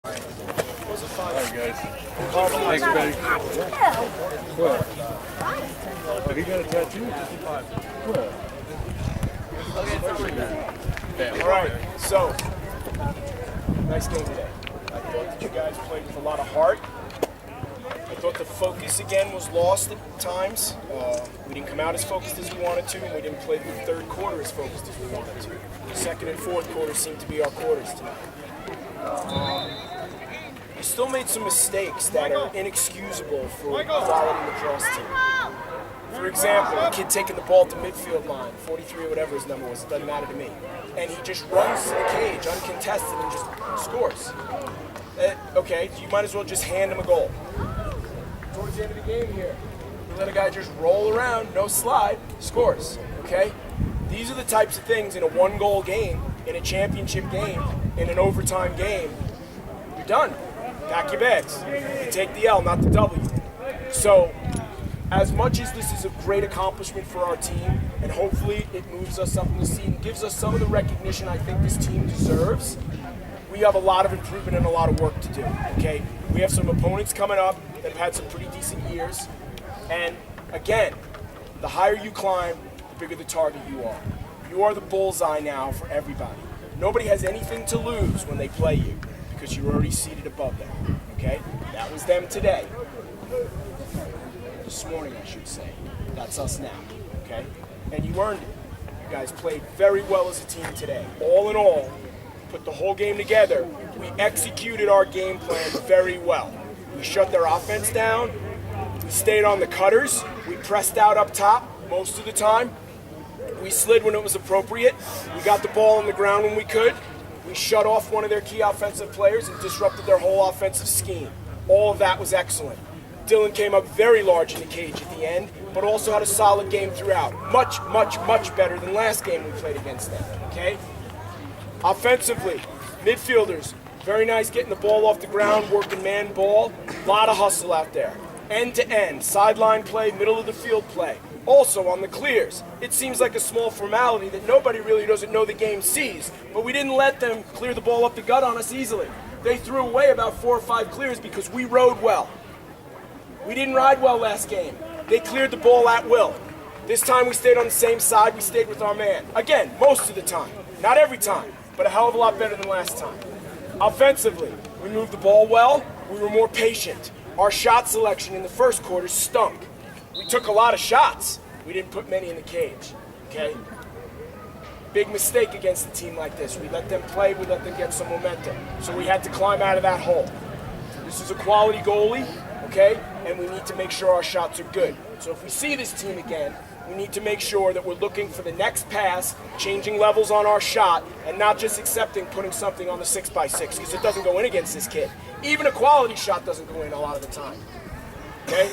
Alright, guys. Thanks, buddy. What? Have you got a tattoo? What? Alright, so, nice game today. I thought that you guys played with a lot of heart. I thought the focus again was lost at times. We didn't come out as focused as we wanted to, and we didn't play the third quarter as focused as we wanted to. The second and fourth quarters seemed to be our quarters tonight. We still made some mistakes that are inexcusable for a quality lacrosse team. For example, a kid taking the ball to midfield line, 43 or whatever his number was, it doesn't matter to me. And he just runs to the cage uncontested and just scores. Okay, you might as well just hand him a goal. Towards the end of the game here, you let a guy just roll around, no slide, scores, okay? These are the types of things in a one-goal game, in a championship game, in an overtime game, you're done. Pack your bags. You take the L, not the W. So, as much as this is a great accomplishment for our team, and hopefully it moves us up in the seat and gives us some of the recognition I think this team deserves, we have a lot of improvement and a lot of work to do, okay? We have some opponents coming up that have had some pretty decent years, and again, the higher you climb, the bigger the target you are. You are the bullseye now for everybody. Nobody has anything to lose when they play you, because you're already seated above them, okay? That was them today. This morning, I should say. That's us now, okay? And you earned it. You guys played very well as a team today. All in all, put the whole game together. We executed our game plan very well. We shut their offense down. We stayed on the cutters. We pressed out up top most of the time. We slid when it was appropriate. We got the ball on the ground when we could. We shut off one of their key offensive players and disrupted their whole offensive scheme. All of that was excellent. Dylan came up very large in the cage at the end, but also had a solid game throughout. Much, much, much better than last game we played against them, okay? Offensively, midfielders, very nice getting the ball off the ground, working man ball. A lot of hustle out there. End to end, sideline play, middle of the field play. Also on the clears, it seems like a small formality that nobody really doesn't know the game sees, but we didn't let them clear the ball up the gut on us easily. They threw away about 4 or 5 clears because we rode well. We didn't ride well last game. They cleared the ball at will. This time we stayed on the same side, we stayed with our man. Again, most of the time. Not every time, but a hell of a lot better than last time. Offensively, we moved the ball well, we were more patient. Our shot selection in the first quarter stunk. We took a lot of shots. We didn't put many in the cage, okay? Big mistake against a team like this. We let them play, we let them get some momentum. So we had to climb out of that hole. This is a quality goalie, okay? And we need to make sure our shots are good. So if we see this team again, we need to make sure that we're looking for the next pass, changing levels on our shot, and not just accepting putting something on the 6x6, because it doesn't go in against this kid. Even a quality shot doesn't go in a lot of the time, okay?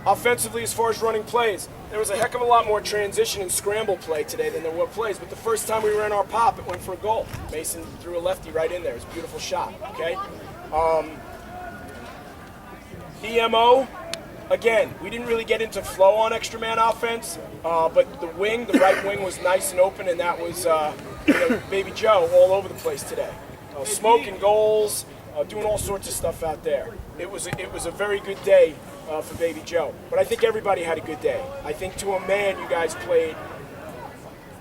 Offensively, as far as running plays, there was a heck of a lot more transition and scramble play today than there were plays, but the first time we ran our pop, it went for a goal. Mason threw a lefty right in there. It was a beautiful shot, okay? EMO, again, we didn't really get into flow on extra man offense, but the right wing was nice and open, and that was Baby Joe all over the place today. Smoking goals, doing all sorts of stuff out there. It was a very good day for Baby Joe. But I think everybody had a good day. I think to a man, you guys played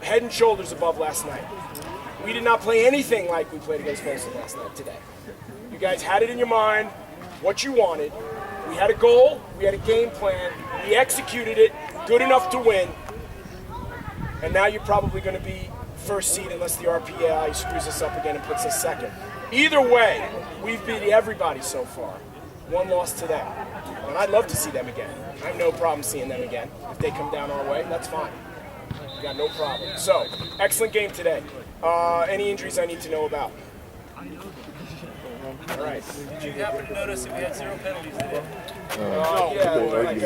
head and shoulders above last night. We did not play anything like we played against Mason last night today. You guys had it in your mind, what you wanted. We had a goal, we had a game plan, we executed it, good enough to win. And now you're probably going to be first seed unless the RPI screws us up again and puts us second. Either way, we've beat everybody so far. One loss to them. And I'd love to see them again. I have no problem seeing them again. If they come down our way, that's fine. We got no problem. So, excellent game today. Any injuries I need to know about? All right. Did you happen to notice that we had 0 penalties today? Like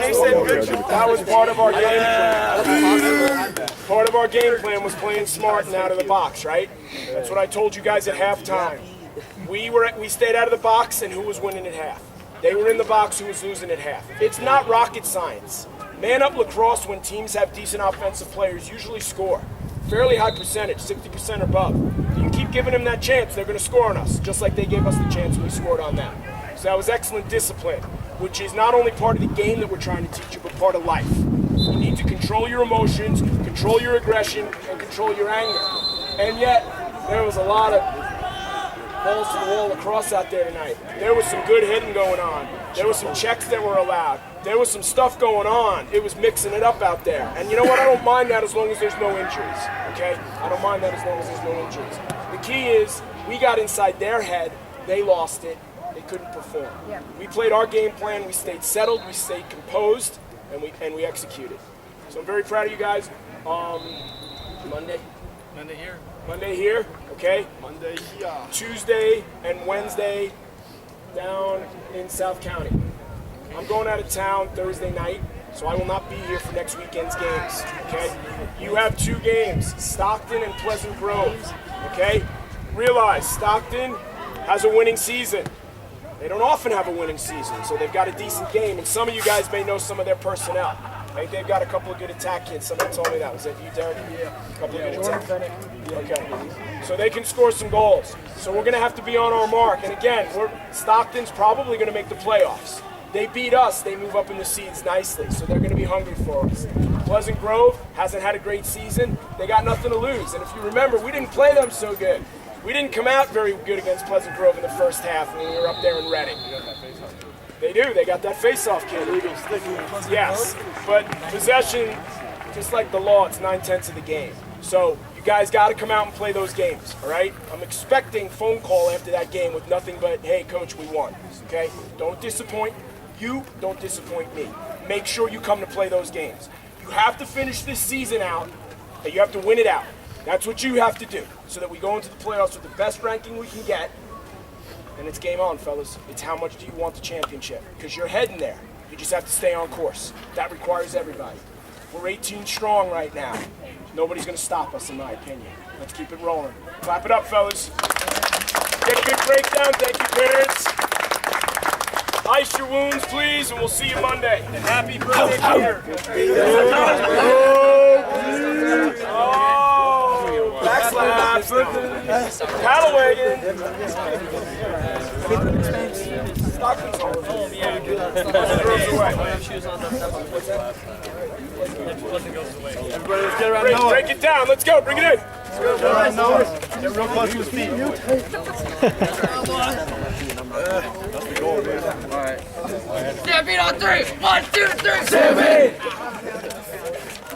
I said, that was part of our game plan. Part of our game plan was playing smart and out of the box, right? That's what I told you guys at halftime. We stayed out of the box, and who was winning at half? They were in the box, who was losing at half. It's not rocket science. Man-up lacrosse, when teams have decent offensive players, usually score. Fairly high percentage, 60% or above. You can keep giving them that chance, they're going to score on us, just like they gave us the chance when we scored on them. So that was excellent discipline, which is not only part of the game that we're trying to teach you, but part of life. You need to control your emotions, control your aggression, and control your anger. And yet, there was a lot of balls to the wall lacrosse out there tonight. There was some good hitting going on. There was some checks that were allowed. There was some stuff going on. It was mixing it up out there. And you know what? I don't mind that as long as there's no injuries, okay? I don't mind that as long as there's no injuries. The key is we got inside their head. They lost it. They couldn't perform. Yeah. We played our game plan. We stayed settled. We stayed composed, and we executed. So I'm very proud of you guys. Monday here, okay? Monday here. Tuesday and Wednesday down in South County. I'm going out of town Thursday night, so I will not be here for next weekend's games, okay? You have 2 games, Stockton and Pleasant Grove, okay? Realize Stockton has a winning season. They don't often have a winning season, so they've got a decent game, and some of you guys may know some of their personnel. I think they've got a couple of good attack kids. Somebody told me that. Was that you, Derek? Yeah. A couple of good attack. Okay. So they can score some goals. So we're going to have to be on our mark. And again, Stockton's probably going to make the playoffs. They beat us. They move up in the seeds nicely. So they're going to be hungry for us. Pleasant Grove hasn't had a great season. They got nothing to lose. And if you remember, we didn't play them so good. We didn't come out very good against Pleasant Grove in the first half when we were up there in Reading. They do. They got that face-off kid. Yes, but possession, just like the law, it's 9/10 of the game. So you guys got to come out and play those games, all right? I'm expecting phone call after that game with nothing but, hey, coach, we won, okay? Don't disappoint. You don't disappoint me. Make sure you come to play those games. You have to finish this season out, and you have to win it out. That's what you have to do so that we go into the playoffs with the best ranking we can get. And it's game on, fellas. It's how much do you want the championship? Because you're heading there. You just have to stay on course. That requires everybody. We're 18 strong right now. Nobody's going to stop us, in my opinion. Let's keep it rolling. Clap it up, fellas. Get a good breakdown. Thank you, parents. Ice your wounds, please, and we'll see you Monday. And happy birthday, Peter. Backslaps. Paddlewagon. Stockton's home. Everybody, let's get around Noah. Break it down. Let's go. Bring it in. Get around Noah. Get real close to his feet. That's the goal, man. All right. 7 on 3. 1, 2, 3. 7.